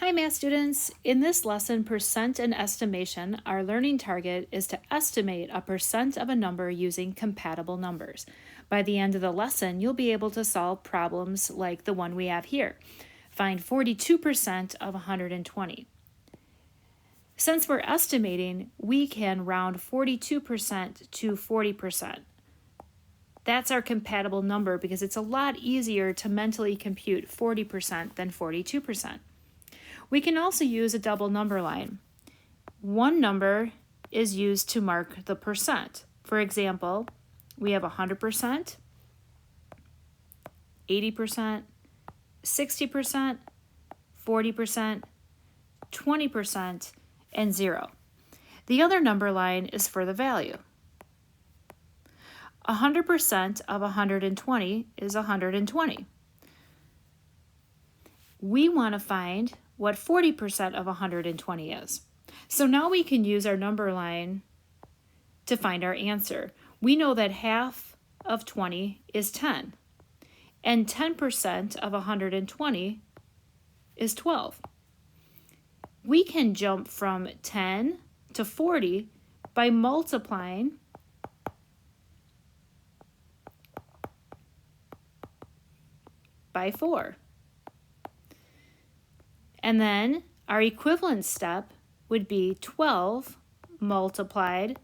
Hi math students! In this lesson, Percent and Estimation, our learning target is to estimate a percent of a number using compatible numbers. By the end of the lesson, you'll be able to solve problems like the one we have here. Find 42% of 120. Since we're estimating, we can round 42% to 40%. That's our compatible number because it's a lot easier to mentally compute 40% than 42%. We can also use a double number line. One number is used to mark the percent. For example, we have 100%, 80%, 60%, 40%, 20%, and 0. The other number line is for the value. 100% of 120 is 120. We want to find what 40% of 120 is. So now we can use our number line to find our answer. We know that half of 20 is 10, and 10% of 120 is 12. We can jump from 10 to 40 by multiplying by 4. And then our equivalent step would be 12 multiplied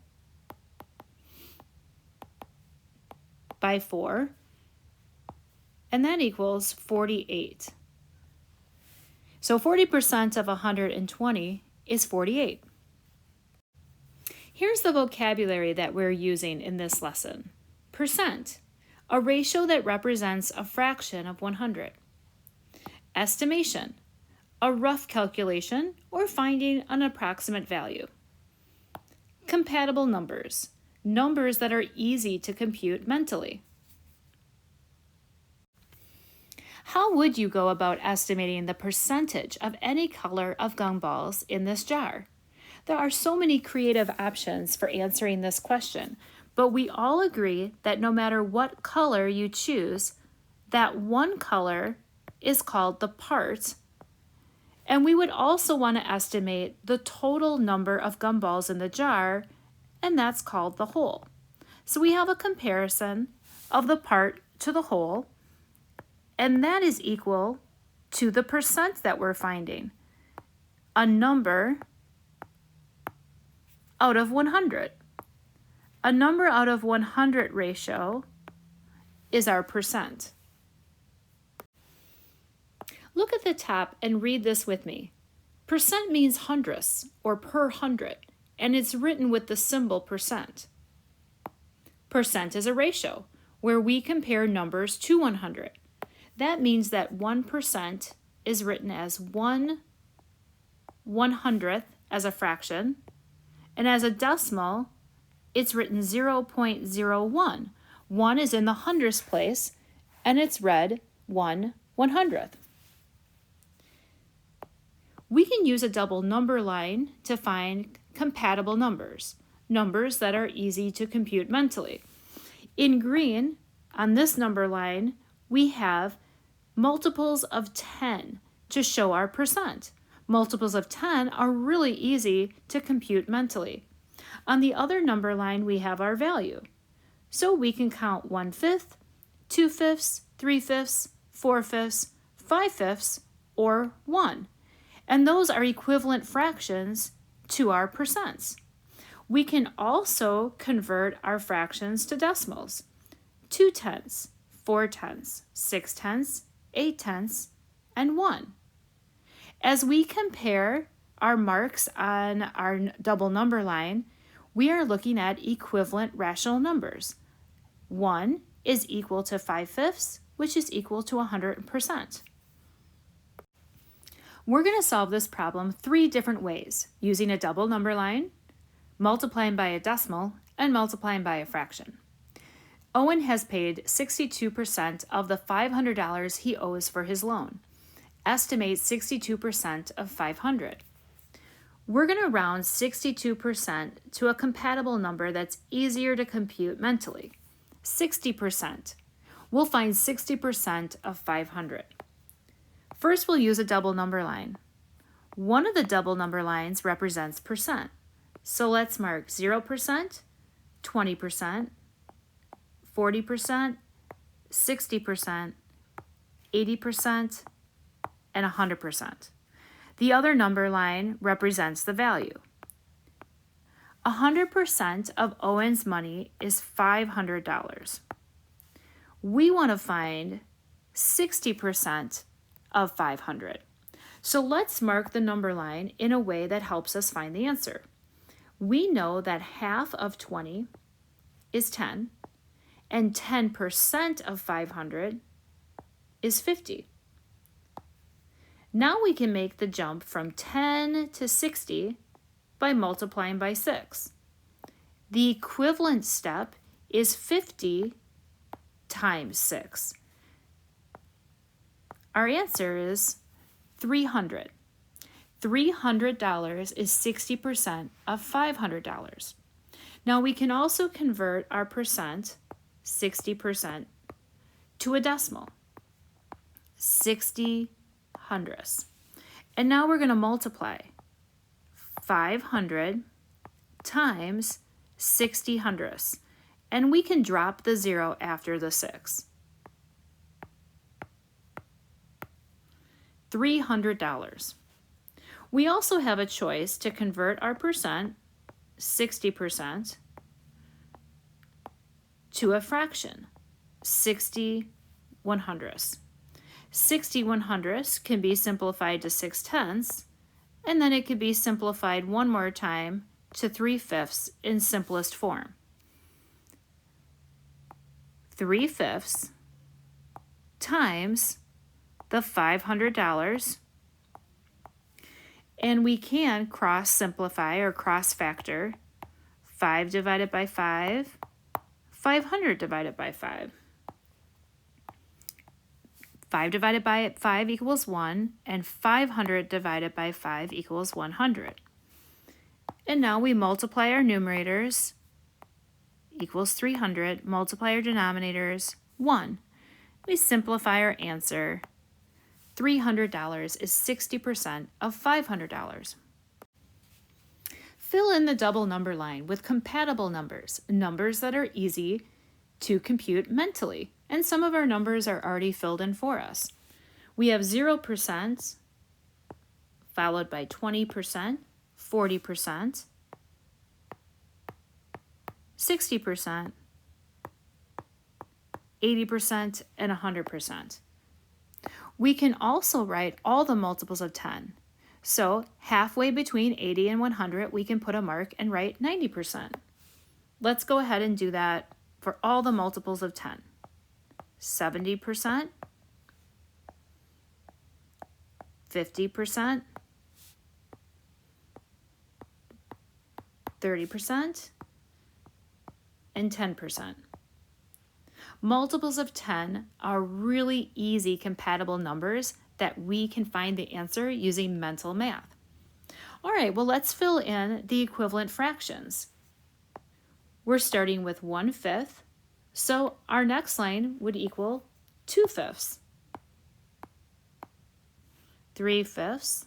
by 4, and that equals 48. So 40% of 120 is 48. Here's the vocabulary that we're using in this lesson. Percent, a ratio that represents a fraction of 100. Estimation, a rough calculation or finding an approximate value. Compatible numbers, numbers that are easy to compute mentally. How would you go about estimating the percentage of any color of gumballs in this jar? There are so many creative options for answering this question, but we all agree that no matter what color you choose, that one color is called the part. And we would also want to estimate the total number of gumballs in the jar, and that's called the whole. So we have a comparison of the part to the whole, and that is equal to the percent that we're finding, a number out of 100. A number out of 100 ratio is our percent. Look at the top and read this with me. Percent means hundredths or per hundred, and it's written with the symbol percent. Percent is a ratio where we compare numbers to 100. That means that 1% is written as 1/100th as a fraction, and as a decimal, it's written 0.01. 1 is in the hundredths place, and it's read 1/100th. We can use a double number line to find compatible numbers, numbers that are easy to compute mentally. In green, on this number line, we have multiples of 10 to show our percent. Multiples of 10 are really easy to compute mentally. On the other number line, we have our value. So we can count 1/5, 2/5, 3/5, 4/5, 5/5, or 1. And those are equivalent fractions to our percents. We can also convert our fractions to decimals. 2/10, 4/10, 6/10, 8/10, and 1. As we compare our marks on our double number line, we are looking at equivalent rational numbers. 1 is equal to 5/5, which is equal to 100%. We're going to solve this problem 3 different ways, using a double number line, multiplying by a decimal, and multiplying by a fraction. Owen has paid 62% of the $500 he owes for his loan. Estimate 62% of 500. We're going to round 62% to a compatible number that's easier to compute mentally, 60%. We'll find 60% of 500. First, we'll use a double number line. One of the double number lines represents percent. So let's mark 0%, 20%, 40%, 60%, 80%, and 100%. The other number line represents the value. 100% of Owen's money is $500. We want to find 60% of 500. So let's mark the number line in a way that helps us find the answer. We know that half of 20 is 10, and 10% of 500 is 50. Now we can make the jump from 10 to 60 by multiplying by 6. The equivalent step is 50 times 6. Our answer is 300. $300 is 60% of $500. Now we can also convert our percent, 60%, to a decimal, 60 hundredths. And now we're going to multiply 500 times 60 hundredths. And we can drop the 0 after the 6. $300. We also have a choice to convert our percent, 60%, to a fraction, 60 100ths. 60 100ths can be simplified to 6/10, and then it could be simplified one more time to 3/5 in simplest form. 3/5 times the $500, and we can cross simplify or cross factor 5 divided by 5, 500 divided by 5. 5 divided by 5 equals 1, and 500 divided by 5 equals 100. And now we multiply our numerators, equals 300, multiply our denominators, 1. We simplify our answer. $300 is 60% of $500. Fill in the double number line with compatible numbers, numbers that are easy to compute mentally. And some of our numbers are already filled in for us. We have 0%, followed by 20%, 40%, 60%, 80%, and 100%. We can also write all the multiples of 10. So halfway between 80 and 100, we can put a mark and write 90%. Let's go ahead and do that for all the multiples of 10. 70%, 50%, 30%, and 10%. Multiples of 10 are really easy compatible numbers that we can find the answer using mental math. All right, well, let's fill in the equivalent fractions. We're starting with 1/5, so our next line would equal 2/5, 3/5,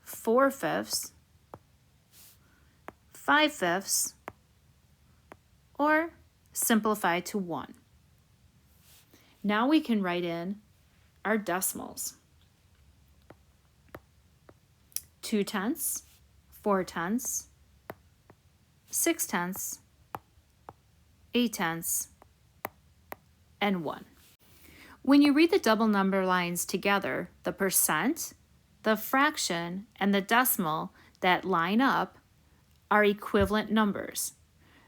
4/5, 5/5, or simplify to 1. Now we can write in our decimals. 2/10, 4/10, 6/10, 8/10, and 1. When you read the double number lines together, the percent, the fraction, and the decimal that line up are equivalent numbers.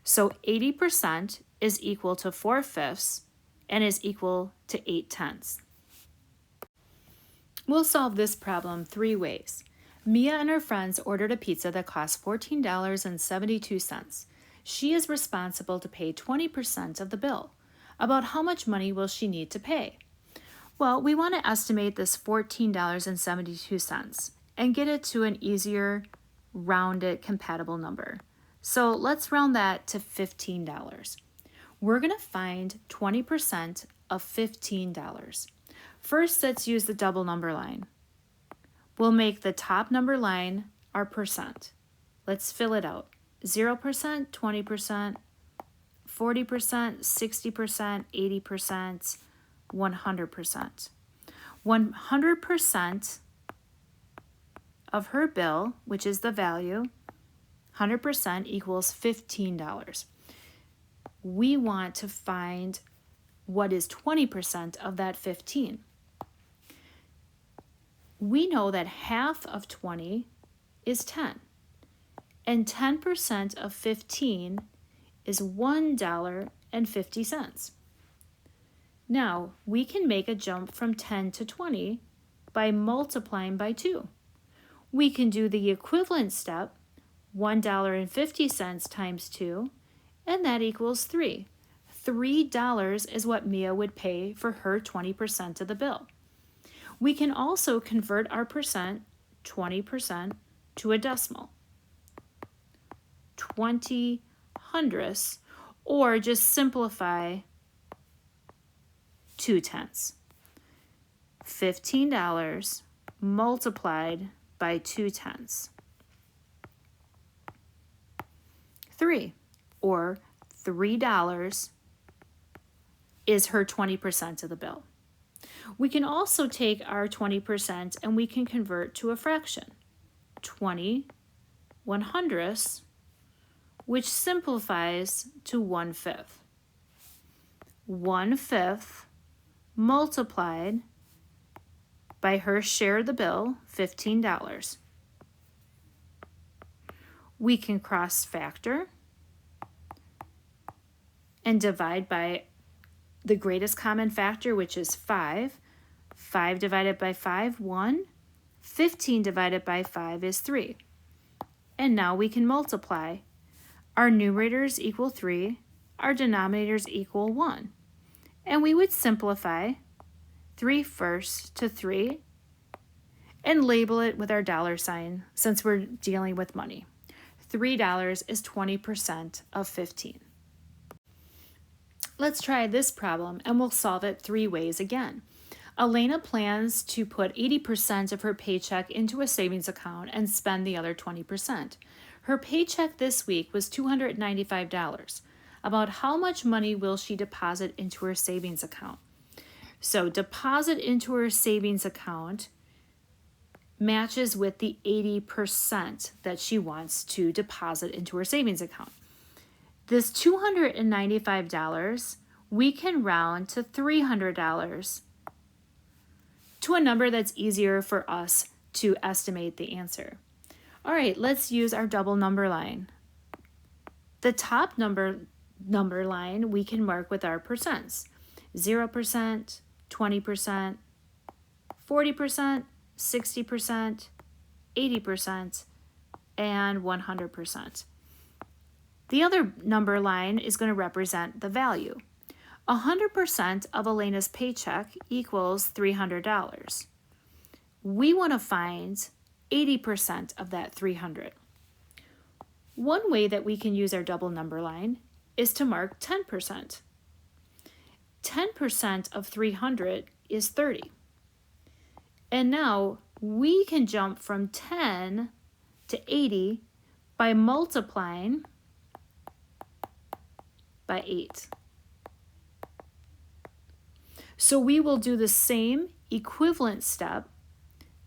So 80% is equal to 4/5 and is equal to 8/10. We'll solve this problem 3 ways. Mia and her friends ordered a pizza that cost $14.72. She is responsible to pay 20% of the bill. About how much money will she need to pay? Well, we want to estimate this $14.72 and get it to an easier, rounded, compatible number. So let's round that to $15. We're going to find 20% of $15. First, let's use the double number line. we'll make the top number line our percent. Let's fill it out. 0%, 20%, 40%, 60%, 80%, 100%. 100% of her bill, which is the value, 100% equals $15. We want to find what is 20% of that 15. We know that half of 20 is 10, and 10% of 15 is $1.50. Now, we can make a jump from 10 to 20 by multiplying by 2. We can do the equivalent step, $1.50 times 2, and that equals 3. $3 is what Mia would pay for her 20% of the bill. We can also convert our percent, 20%, to a decimal, 20 hundredths, or just simplify 2 tenths. $15 multiplied by 2 tenths. 3, or $3 is her 20% of the bill. We can also take our 20% and we can convert to a fraction. 20 100ths, which simplifies to 1/5. 1/5 multiplied by her share of the bill, $15. We can cross factor and divide by the greatest common factor, which is 5. 5 divided by 5, 1. 15 divided by 5 is 3. And now we can multiply. Our numerators equal 3. Our denominators equal 1. And we would simplify 3 first to 3 and label it with our dollar sign since we're dealing with money. $3 is 20% of 15. Let's try this problem and we'll solve it 3 ways again. Elena plans to put 80% of her paycheck into a savings account and spend the other 20%. Her paycheck this week was $295. About how much money will she deposit into her savings account? So deposit into her savings account matches with the 80% that she wants to deposit into her savings account. This $295, we can round to $300 to a number that's easier for us to estimate the answer. All right, let's use our double number line. The top number line we can mark with our percents. 0%, 20%, 40%, 60%, 80%, and 100%. The other number line is going to represent the value. 100% of Elena's paycheck equals $300. We want to find 80% of that 300. One way that we can use our double number line is to mark 10%. 10% of 300 is 30. And now we can jump from 10 to 80 by multiplying by 8. So we will do the same equivalent step.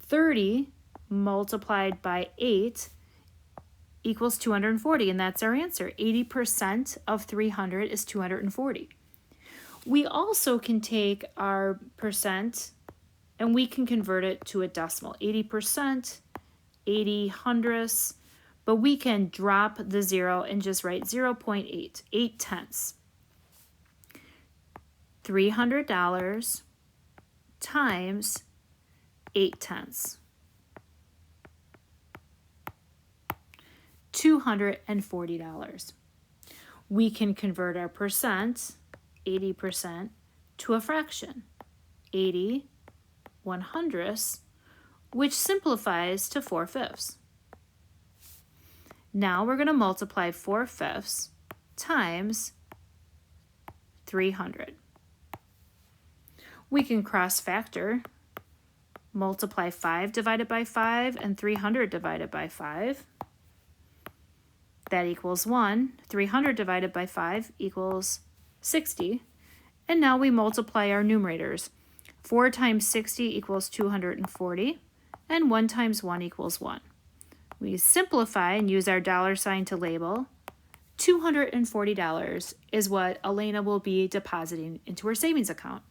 30 multiplied by 8 equals 240, and that's our answer. 80% of 300 is 240. We also can take our percent and we can convert it to a decimal. 80%, 80 hundredths, but we can drop the 0 and just write 0.8, 8 tenths. $300 times 8 tenths. $240. We can convert our percent, 80%, to a fraction, 80 100ths, which simplifies to 4/5. Now we're going to multiply 4/5 times 300. We can cross factor multiply 5 divided by 5 and 300 divided by 5. That equals 1. 300 divided by 5 equals 60. And now we multiply our numerators. 4 times 60 equals 240, and 1 times 1 equals 1. We simplify and use our dollar sign to label. $240 is what Elena will be depositing into her savings account.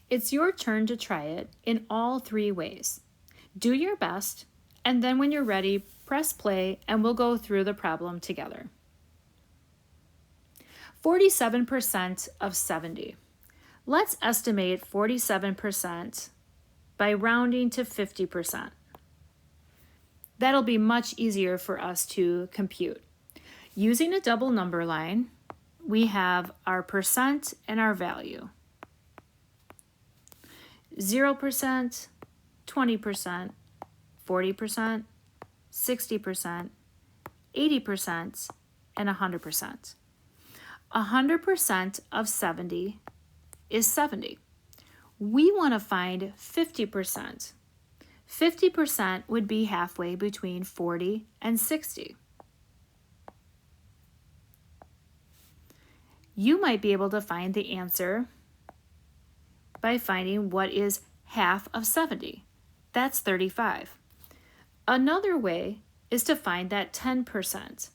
It's your turn to try it in all 3 ways. Do your best, and then when you're ready, press play and we'll go through the problem together. 47% of 70. Let's estimate 47% by rounding to 50%. That'll be much easier for us to compute. Using a double number line, we have our percent and our value. 0%, 20%, 40%, 60%, 80%, and 100%. 100% of 70 is 70. We want to find 50%. 50% would be halfway between 40 and 60. You might be able to find the answer by finding what is half of 70. That's 35. Another way is to find that 10%.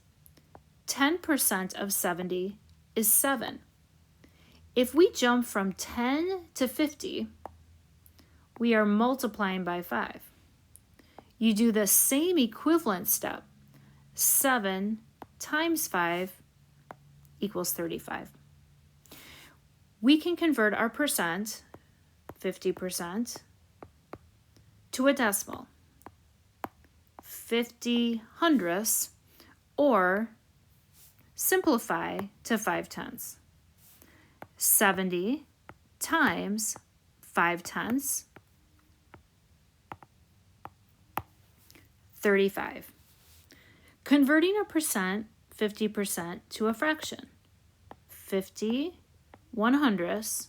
10% of 70 is 7. If we jump from 10 to 50, we are multiplying by 5. You do the same equivalent step. 7 times 5 equals 35. We can convert our percent, 50%, to a decimal, 50 hundredths, or simplify to 5/10. 70 times 5/10, 35. Converting a percent, 50%, to a fraction. 50 1/100ths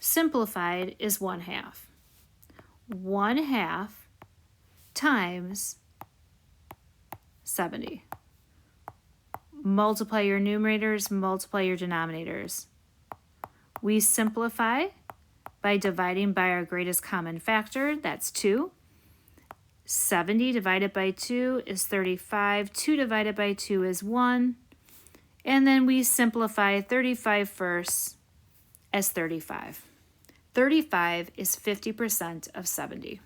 simplified is 1/2. 1/2 times 70. Multiply your numerators, multiply your denominators. We simplify by dividing by our greatest common factor, that's 2. 70 divided by 2 is 35. 2 divided by 2 is 1. And then we simplify 35 first as 35. 35 is 50% of 70.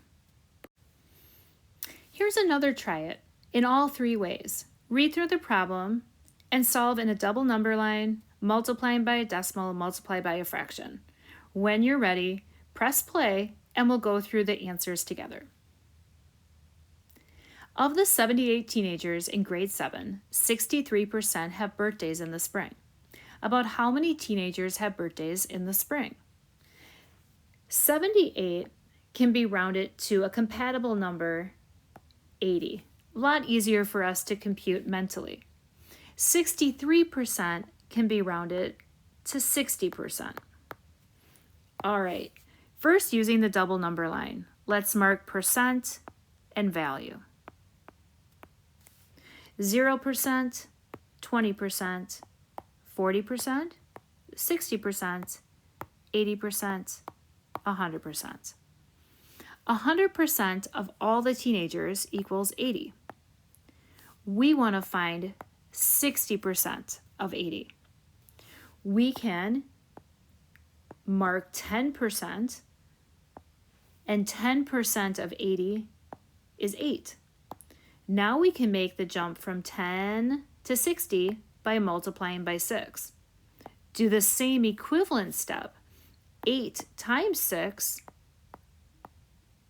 Here's another try it in all 3 ways. Read through the problem and solve in a double number line, multiplying by a decimal, multiply by a fraction. When you're ready, press play and we'll go through the answers together. Of the 78 teenagers in grade 7, 63% have birthdays in the spring. About how many teenagers have birthdays in the spring? 78 can be rounded to a compatible number, 80. A lot easier for us to compute mentally. 63% can be rounded to 60%. All right, first using the double number line, let's mark percent and value. 0%, 20%, 40%, 60%, 80%, 100%. 100% of all the teenagers equals 80. We want to find 60% of 80. We can mark 10%, and 10% of 80 is 8. Now we can make the jump from 10 to 60 by multiplying by 6. Do the same equivalent step. 8 times 6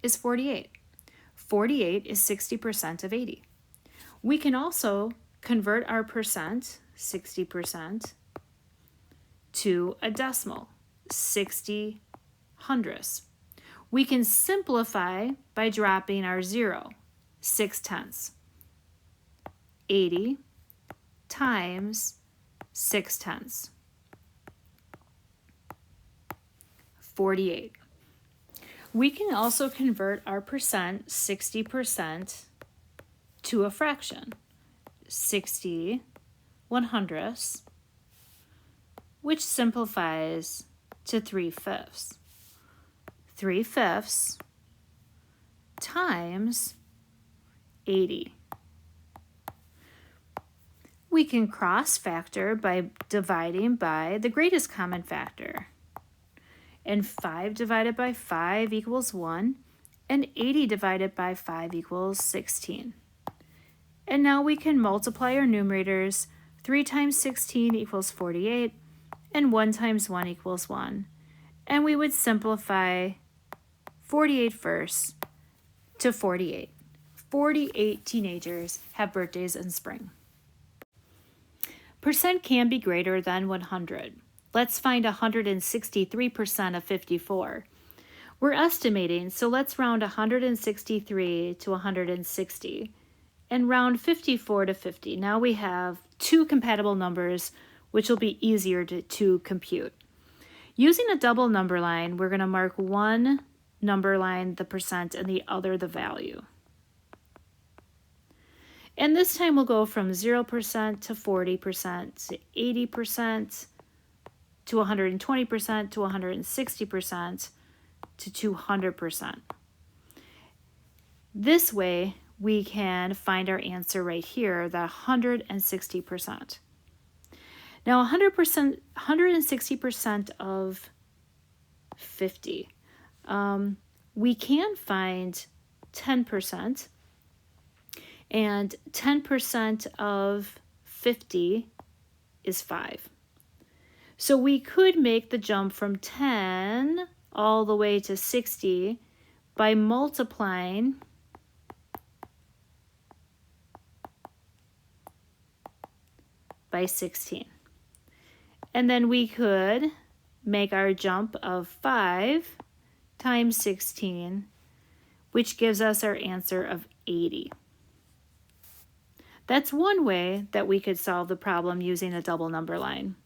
is 48. 48 is 60% of 80. We can also convert our percent, 60%, to a decimal, 60 hundredths. We can simplify by dropping our 0, 6/10. 80 times 6/10. 48. We can also convert our percent, 60%, to a fraction. 60 100ths, which simplifies to 3/5. 3/5 times 80. We can cross factor by dividing by the greatest common factor. And 5 divided by 5 equals 1, and 80 divided by 5 equals 16. And now we can multiply our numerators. 3 times 16 equals 48, and 1 times 1 equals 1. And we would simplify 48 first to 48. 48 teenagers have birthdays in spring. Percent can be greater than 100. Let's find 163% of 54. We're estimating, so let's round 163 to 160 and round 54 to 50. Now we have two compatible numbers, which will be easier to compute. Using a double number line, we're going to mark one number line the percent and the other the value. And this time we'll go from 0% to 40% to 80% to 120% to 160% to 200%. This way we can find our answer right here, the 160%. Now 160% of 50. We can find 10%. And 10% of 50 is 5. So we could make the jump from 10 all the way to 60 by multiplying by 16. And then we could make our jump of 5 times 16, which gives us our answer of 80. That's one way that we could solve the problem using a double number line.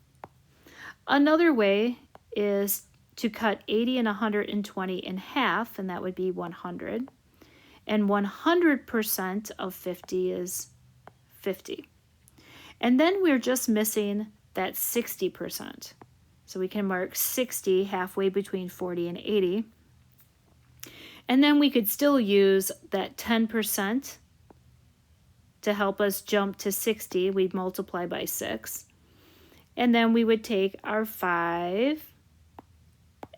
Another way is to cut 80 and 120 in half, and that would be 100. And 100% of 50 is 50. And then we're just missing that 60%. So we can mark 60 halfway between 40 and 80. And then we could still use that 10% to help us jump to 60. We'd multiply by 6. And then we would take our 5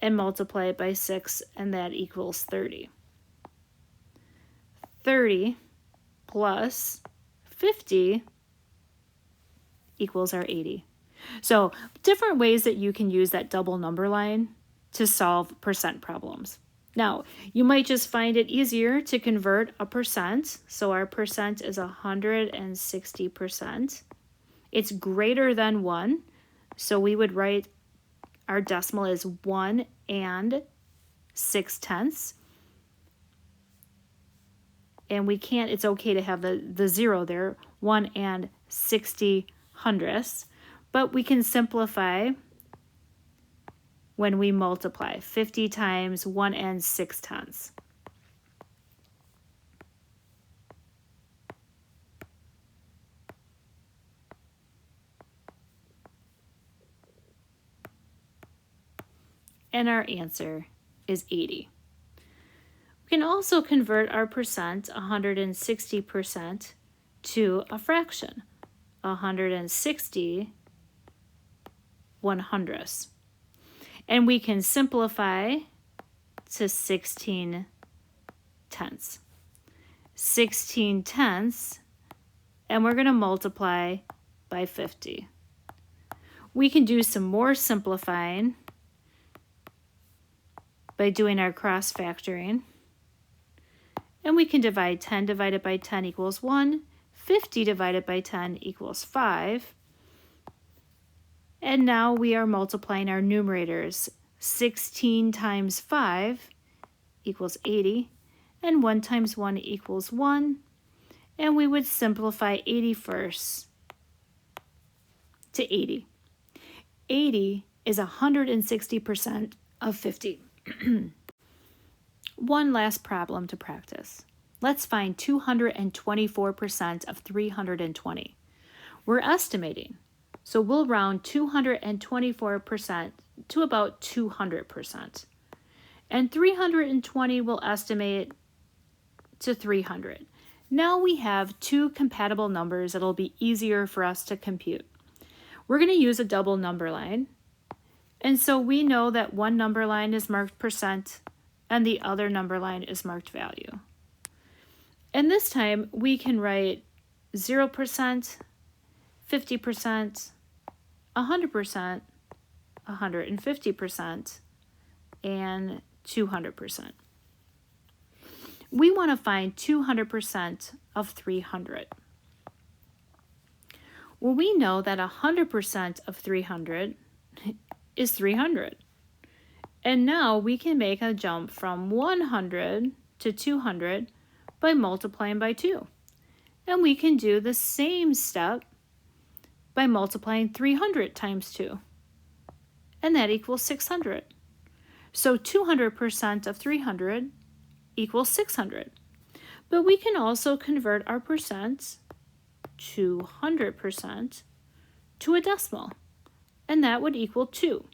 and multiply it by 6, and that equals 30. 30 plus 50 equals our 80. So different ways that you can use that double number line to solve percent problems. Now, you might just find it easier to convert a percent. So our percent is 160%. It's greater than 1. So we would write our decimal as 1 and 6/10. And we can't, it's okay to have the 0 there, 1 and 60 hundredths. But we can simplify when we multiply 50 times 1 and 6/10. And our answer is 80. We can also convert our percent, 160%, to a fraction, 160 100ths. And we can simplify to 16 tenths. 16 tenths, and we're going to multiply by 50. We can do some more simplifying by doing our cross factoring. And we can divide 10 divided by 10 equals 1. 50 divided by 10 equals 5. And now we are multiplying our numerators. 16 times 5 equals 80. And 1 times 1 equals 1. And we would simplify 80 first to 80. 80 is 160% of 50. One last problem to practice. Let's find 224% of 320. We're estimating, so we'll round 224% to about 200%. And 320 we'll estimate to 300. Now we have two compatible numbers that'll be easier for us to compute. We're going to use a double number line. And so we know that one number line is marked percent and the other number line is marked value. And this time we can write 0%, 50%, 100%, 150%, and 200%. We want to find 200% of 300. Well, we know that 100% of 300 is 300. And now we can make a jump from 100 to 200 by multiplying by 2. And we can do the same step by multiplying 300 times 2. And that equals 600. So 200% of 300 equals 600. But we can also convert our percent to 100% to a decimal, and that would equal 2.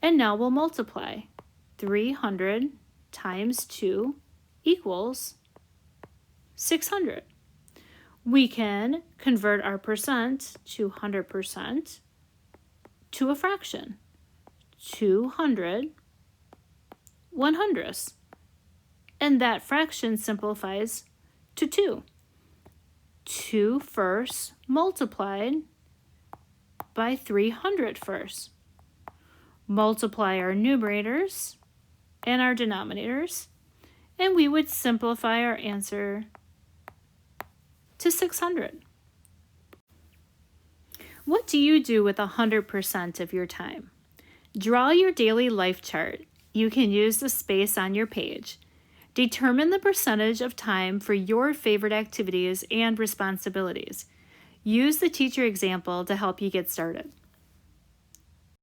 And now we'll multiply. 300 times 2 equals 600. We can convert our percent to 100% to a fraction. 200 100ths. And that fraction simplifies to 2. 2 firsts multiplied by 300 firsts. Multiply our numerators and our denominators, and we would simplify our answer to 600. What do you do with 100% of your time? Draw your daily life chart. You can use the space on your page. Determine the percentage of time for your favorite activities and responsibilities. Use the teacher example to help you get started.